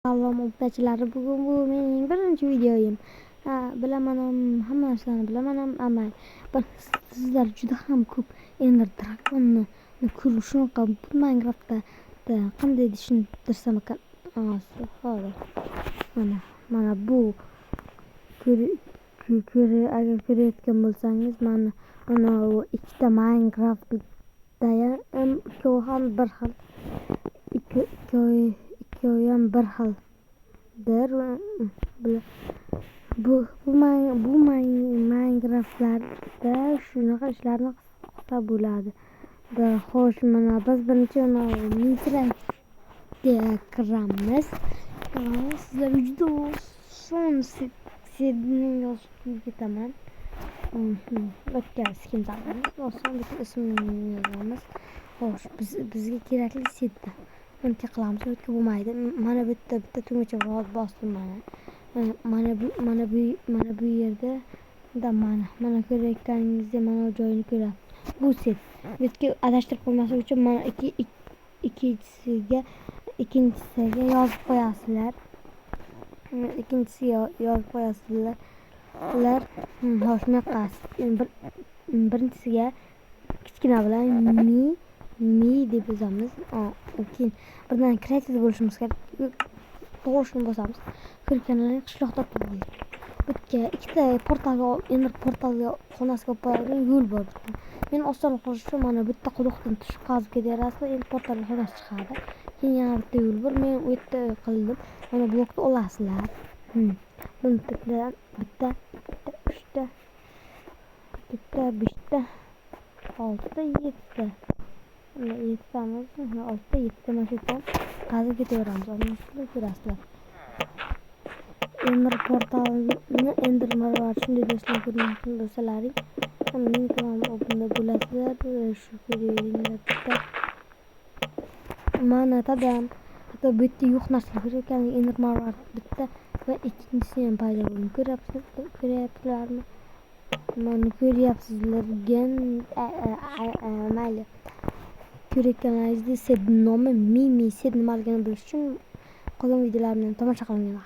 Salom obunachilar, bugun bu mening birinchi videoyim. Bilaman, hamma narsani bilaman, ammo sizlar juda ham ko'p Ender Dragonni shunaqa Minecraftda qanday tushuntirsam ekan. Hozir mana bu agar ko'rayotgan bo'lsangiz, mana ikkita Minecraftda ham ikkovi ham bir xil. Ikkovi ham bir xildir. Bu Minecraftlarda shunaqa ishlarni qilsa bo'ladi. Xo'sh, mana biz birinchi Minecraftga kiramiz. Sizlar juda oson sevdiğini yozib ketaman. O'tkaz kim tanlaymiz? Oson bitta ismini yozamiz. Xo'sh, bizga kerakli setda uncha qilamiz, o'tga bo'lmaydi. Mana bitta tugmacha bosdim mana bu yerda mana ko'rayotganingizdek mana bu joyini ko'rasiz. Bu set. Bu yerga adashtirib qo'ymaslik uchun mana ikkinchisiga yozib qo'yasizlar. Xo'sh, birinchisiga kichkina bilan mi deb yozamiz. Keyin birdan kreativ bo'lishimiz kerak. To'g'risini bosamiz. Ko'rganlar qishloq topamiz. Bitta ikkita Ender portalga xonasiga olib boradigan yo'l bor. Men oson qilish uchun mana bitta quduqdan tushib qazib ketaverasizlar, endi portal xonasi chiqadi. Keyin yana bitta yo'l bor. Men u yerda qildim. Mana blokni olasizlar. Buni bitta 3ta 5ta 6ta 7ta. Mana 7tamiz, 6ta 7ta mashadan qazib ketaveramiz. Anlasizlar, ko'rasizlar. Ender portalini Ender Marvar shunday do'stlar ko'rmoqchi bo'lsalaring, mening kanalimga obuna bo'lasizlar. Shu videoda mana tadam. Hatto bu yerda yo'q narsa ko'rayotgan Ender Marvar bitta va ikkinchisini ham paydo bo'ldi. Ko'ryapsizlarmi? Mana ko'ryapsizlar. Mayli. Ko'rayotganlaringizda set nomi Mimi set nimaligini bilish uchun qolgan videolarimni tomosha qiling.